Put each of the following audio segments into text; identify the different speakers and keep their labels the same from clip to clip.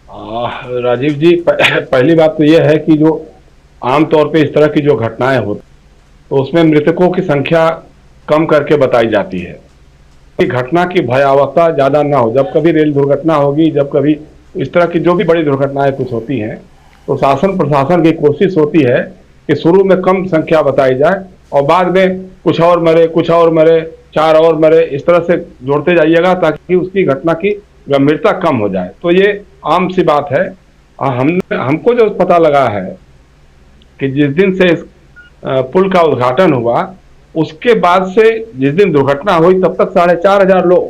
Speaker 1: राजीव जी, पहली बात तो यह है कि जो आमतौर पे इस तरह की जो घटनाएं होती तो उसमें मृतकों की संख्या कम करके बताई जाती है कि घटना की भयावहता ज्यादा ना हो। जब कभी रेल दुर्घटना होगी, जब कभी इस तरह की जो भी बड़ी दुर्घटनाएं कुछ होती हैं, तो शासन प्रशासन की कोशिश होती है कि शुरू में कम संख्या बताई जाए और बाद में कुछ और मरे, कुछ और मरे, चार और मरे, इस तरह से जोड़ते जाइएगा ताकि उसकी घटना की गंभीरता कम हो जाए। तो ये आम सी बात है। हमको जो पता लगा है कि जिस दिन से इस पुल का उद्घाटन हुआ, उसके बाद से जिस दिन दुर्घटना हुई तब तक 4,500 लोग,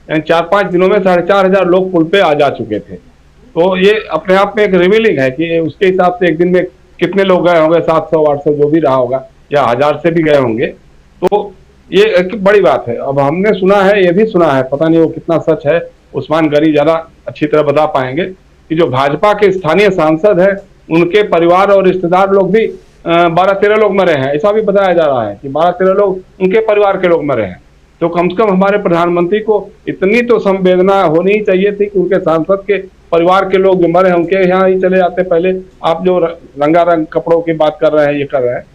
Speaker 1: यानी 4-5 दिनों में 4,500 लोग पुल पे आ जा चुके थे। तो ये अपने आप में एक रिवीलिंग है कि उसके हिसाब से एक दिन में कितने लोग गए होंगे, 700-800 जो भी रहा होगा, या 1000 से भी गए होंगे। तो ये एक बड़ी बात है। अब हमने सुना है, ये भी सुना है, पता नहीं वो कितना सच है, उस्मान गनी ज्यादा अच्छी तरह बता पाएंगे, कि जो भाजपा के स्थानीय सांसद हैं उनके परिवार और रिश्तेदार लोग भी 12-13 लोग मरे हैं। ऐसा भी बताया जा रहा है कि 12-13 लोग उनके परिवार के लोग मरे हैं। तो कम से कम हमारे प्रधानमंत्री को इतनी तो संवेदना होनी ही चाहिए थी कि उनके सांसद के परिवार के लोग जो मरे हैं उनके यहाँ ही चले जाते। पहले आप जो रंगारंग कपड़ों की बात कर रहे हैं, ये कर रहे हैं।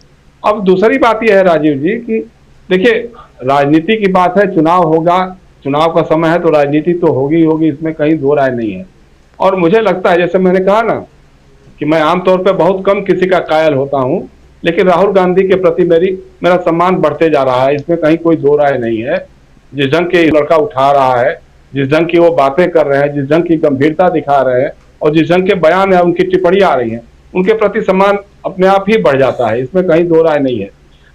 Speaker 1: अब दूसरी बात यह है राजीव जी कि देखिए, राजनीति की बात है, चुनाव होगा, चुनाव का समय है तो राजनीति तो होगी होगी, इसमें कहीं दो राय नहीं है। और मुझे लगता है, जैसे मैंने कहा ना, कि मैं आमतौर पर बहुत कम किसी का कायल होता हूं, लेकिन राहुल गांधी के प्रति मेरा सम्मान बढ़ते जा रहा है, इसमें कहीं कोई दो राय नहीं है। जिस ढंग के लड़का उठा रहा है, जिस ढंग की वो बातें कर रहे हैं, जिस ढंग की गंभीरता दिखा रहे हैं, और जिस ढंग के बयान है, उनकी टिप्पणी आ रही है, उनके प्रति सम्मान अपने आप ही बढ़ जाता है, इसमें कहीं दो राय नहीं है।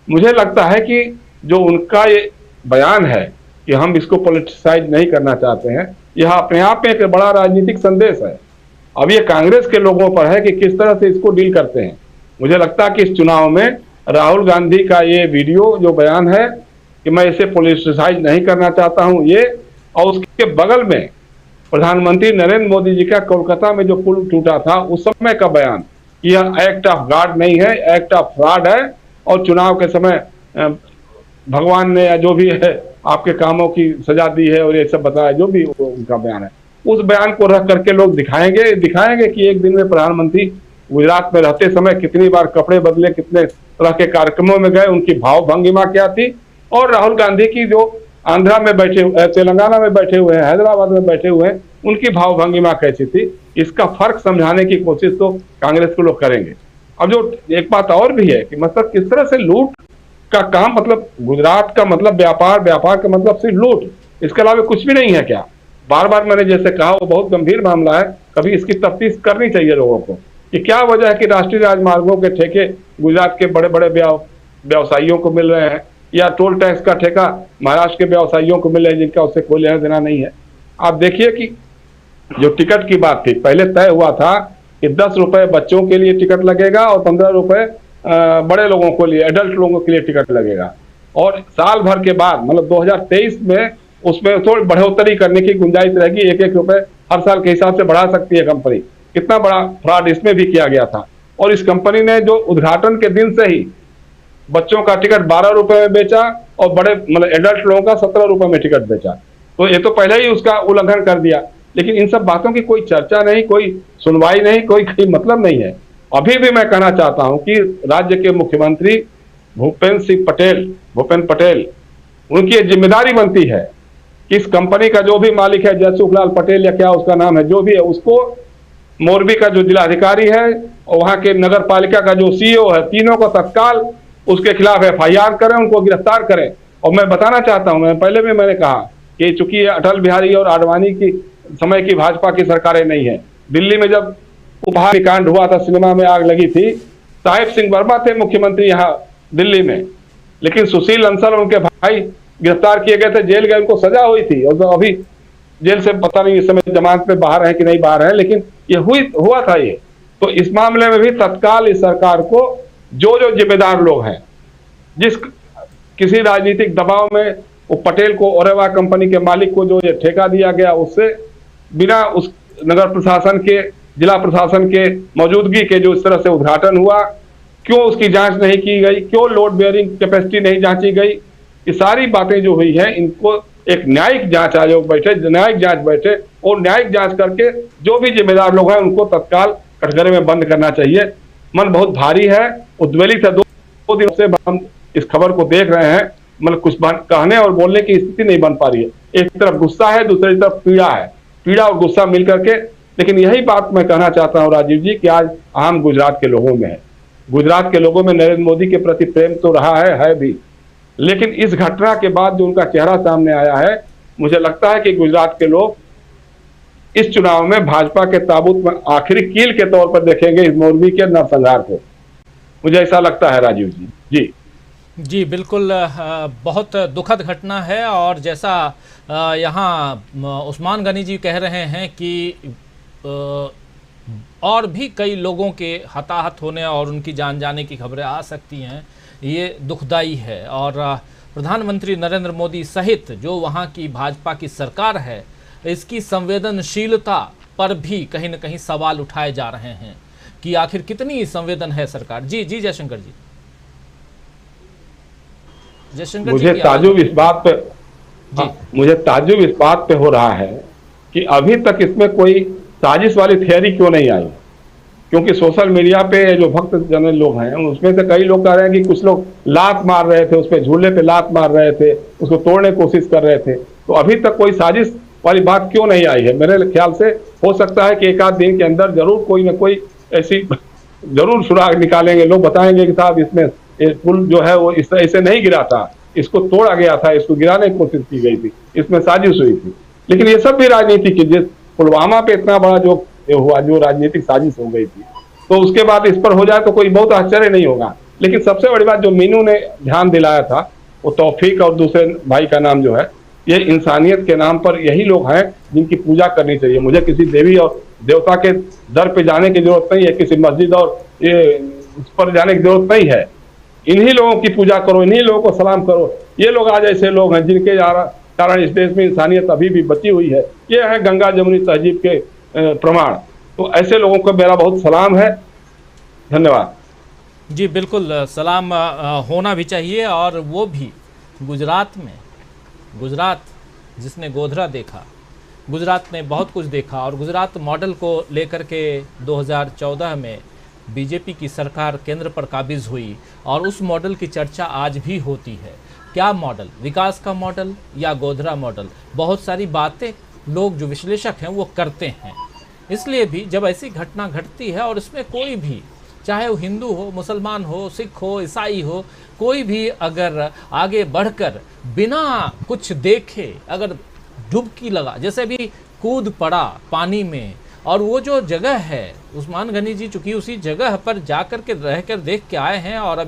Speaker 1: मुझे लगता है कि जो उनका ये बयान है कि हम इसको पॉलिटिसाइज नहीं करना चाहते हैं, यह अपने आप में एक बड़ा राजनीतिक संदेश है। अब ये कांग्रेस के लोगों पर है कि किस तरह से इसको डील करते हैं। मुझे लगता है कि इस चुनाव में राहुल गांधी का ये वीडियो जो बयान है कि मैं इसे पॉलिटिसाइज नहीं करना चाहता हूं, ये, और उसके बगल में प्रधानमंत्री नरेंद्र मोदी जी का कोलकाता में जो पुल टूटा था उस समय का बयान, यह एक्ट ऑफ गॉड नहीं है, एक्ट ऑफ फ्रॉड है, और चुनाव के समय भगवान ने या जो भी है आपके कामों की सजा दी है, और ये सब बताया, जो भी उनका बयान है, उस बयान को रख करके लोग दिखाएंगे कि एक दिन में प्रधानमंत्री गुजरात में रहते समय कितनी बार कपड़े बदले, कितने तरह के कार्यक्रमों में गए, उनकी भाव भंगिमा क्या थी, और राहुल गांधी की जो आंध्रा में बैठे, तेलंगाना में बैठे हुए हैं, हैदराबाद में बैठे हुए हैं, उनकी भाव भंगिमा कैसी थी। इसका फर्क समझाने की कोशिश तो कांग्रेस के लोग करेंगे। अब जो एक बात और भी है कि मतलब किस तरह से लूट का काम, मतलब गुजरात का मतलब व्यापार, व्यापार का मतलब सिर्फ लूट, इसके अलावा कुछ भी नहीं है क्या? बार बार मैंने जैसे कहा, वो बहुत गंभीर मामला है, कभी इसकी तफ्तीश करनी चाहिए लोगों को कि क्या वजह है कि राष्ट्रीय राजमार्गों के ठेके गुजरात के बड़े बड़े व्यवसायियों को मिल रहे हैं, या टोल टैक्स का ठेका महाराष्ट्र के व्यवसायियों को मिल रहे हैं जिनका उससे कोई लेना देना नहीं है। आप देखिए कि जो टिकट की बात थी, पहले तय हुआ था कि 10 रुपए बच्चों के लिए टिकट लगेगा और 15 रुपए बड़े लोगों के लिए, एडल्ट लोगों के लिए टिकट लगेगा। और साल भर के बाद, मतलब 2023 में, उसमें थोड़ी बढ़ोतरी करने की गुंजाइश रहेगी, 1-1 रुपए हर साल के हिसाब से बढ़ा सकती है कंपनी। कितना बड़ा फ्रॉड इसमें भी किया गया था। और इस कंपनी ने जो उद्घाटन के दिन से ही बच्चों का टिकट 12 रुपए में बेचा और बड़े मतलब एडल्ट लोगों का 17 रुपए में टिकट बेचा। तो ये तो पहले ही उसका उल्लंघन कर दिया, लेकिन इन सब बातों की कोई चर्चा नहीं, कोई सुनवाई नहीं, कोई मतलब नहीं है। अभी भी मैं कहना चाहता हूं कि राज्य के मुख्यमंत्री भूपेंद्र पटेल, उनकी जिम्मेदारी बनती है कि इस कंपनी का जो भी मालिक है, जयसुख लाल पटेल या क्या उसका नाम है, जो भी है, उसको, मोरबी का जो जिलाधिकारी है और वहां के नगर पालिका का जो सीईओ है, तीनों को तत्काल उसके खिलाफ FIR करें, उनको गिरफ्तार करें। और मैं बताना चाहता हूं, पहले भी मैंने कहा कि चूंकि अटल बिहारी और आडवाणी की समय की भाजपा की सरकारें नहीं है। दिल्ली में जब उपहार कांड हुआ था, सिनेमा में आग लगी थी, साहिब सिंह वर्मा थे मुख्यमंत्री यहाँ दिल्ली में, लेकिन सुशील अंसल और उनके भाई गिरफ्तार किए गए थे, जेल गए, उनको सजा हुई थी, और तो अभी जेल से पता नहीं इस समय जमानत पे बाहर है कि नहीं बाहर है, लेकिन ये हुआ था ये। तो इस मामले में भी तत्काल इस सरकार को जो जिम्मेदार लोग हैं, जिस किसी राजनीतिक दबाव में वो पटेल को, ओरेवा कंपनी के मालिक को जो ये ठेका दिया गया, उससे बिना उस नगर प्रशासन के, जिला प्रशासन के मौजूदगी के जो इस तरह से उद्घाटन हुआ, क्यों उसकी जांच नहीं की गई, क्यों लोड बेयरिंग कैपेसिटी नहीं जांची गई, ये सारी बातें जो हुई हैं, इनको एक न्यायिक जांच आयोग बैठे, न्यायिक जांच बैठे और न्यायिक जांच करके जो भी जिम्मेदार लोग हैं उनको तत्काल कटघरे में बंद करना चाहिए। मन बहुत भारी है, उद्वेलित है। 2 दिन से हम इस खबर को देख रहे हैं, मतलब कुछ कहने और बोलने की स्थिति नहीं बन पा रही है। एक तरफ गुस्सा है, दूसरी तरफ पीड़ा है, पीड़ा और गुस्सा मिलकर के। लेकिन यही बात मैं कहना चाहता हूं राजीव जी कि आज आम गुजरात के लोगों में है, गुजरात के लोगों में नरेंद्र मोदी के प्रति प्रेम तो रहा है भी, लेकिन इस घटना के बाद जो उनका चेहरा सामने आया है, मुझे लगता है कि गुजरात के लोग इस चुनाव में भाजपा के ताबूत में आखिरी कील के तौर पर देखेंगे इस मोदी के नरसंहार को। मुझे ऐसा लगता है राजीव जी। जी
Speaker 2: जी बिल्कुल, बहुत दुखद घटना है। और जैसा यहाँ उस्मान गनी जी कह रहे हैं कि और भी कई लोगों के हताहत होने और उनकी जान जाने की खबरें आ सकती हैं, ये दुखदाई है। और प्रधानमंत्री नरेंद्र मोदी सहित जो वहाँ की भाजपा की सरकार है, इसकी संवेदनशीलता पर भी कहीं न कहीं सवाल उठाए जा रहे हैं कि आखिर कितनी संवेदन है सरकार। जी जी जयशंकर जी। जयशंकर
Speaker 1: मुझे ताज्जुब इस बात पे, मुझे ताज्जुब इस बात पे हो रहा है कि अभी तक इसमें कोई साजिश वाली थियरी क्यों नहीं आई। क्योंकि सोशल मीडिया पे जो भक्त जन लोग हैं उसमें से कई लोग कह रहे हैं कि कुछ लोग लात मार रहे थे, उसपे झूले पे लात मार रहे थे, उसको तोड़ने की कोशिश कर रहे थे। तो अभी तक कोई साजिश वाली बात क्यों नहीं आई है। मेरे ख्याल से हो सकता है कि एक आध दिन के अंदर जरूर कोई ना कोई ऐसी जरूर सुराग निकालेंगे, लोग बताएंगे कि साहब इसमें पुल जो है वो इस ऐसे नहीं गिरा था, इसको तोड़ा गया था, इसको गिराने की कोशिश की गई थी, इसमें साजिश हुई थी। लेकिन ये सब भी राजनीति की, जिस पुलवामा पे इतना बड़ा जो हुआ, जो राजनीतिक साजिश हो गई थी, तो उसके बाद इस पर हो जाए तो कोई बहुत आश्चर्य नहीं होगा। लेकिन सबसे बड़ी बात जो मीनू ने ध्यान दिलाया था, वो तौफीक और दूसरे भाई का नाम जो है, ये इंसानियत के नाम पर यही लोग हैं जिनकी पूजा करनी चाहिए। मुझे किसी देवी और देवता के दर पे जाने की जरूरत नहीं है, किसी मस्जिद और ये उस पर जाने की जरूरत नहीं है। इन्हीं लोगों की पूजा करो, इन्हीं लोगों को सलाम करो। ये लोग आज ऐसे लोग हैं जिनके कारण इस देश में इंसानियत अभी भी बची हुई है। ये है गंगा जमुनी तहजीब के प्रमाण। तो ऐसे लोगों को मेरा बहुत सलाम है। धन्यवाद।
Speaker 2: जी बिल्कुल, सलाम होना भी चाहिए। और वो भी गुजरात में, गुजरात जिसने गोधरा देखा, गुजरात ने बहुत कुछ देखा। और गुजरात मॉडल को लेकर के 2014 में बीजेपी की सरकार केंद्र पर काबिज हुई और उस मॉडल की चर्चा आज भी होती है। क्या मॉडल, विकास का मॉडल या गोधरा मॉडल? बहुत सारी बातें लोग जो विश्लेषक हैं वो करते हैं। इसलिए भी जब ऐसी घटना घटती है और इसमें कोई भी, चाहे वो हिंदू हो, मुसलमान हो, सिख हो, ईसाई हो, कोई भी अगर आगे बढ़कर बिना कुछ देखे अगर डुबकी लगा, जैसे भी कूद पड़ा पानी में, और वो जो जगह है, उस्मान गनी जी चूंकि उसी जगह पर जाकर के रह कर देख के आए हैं और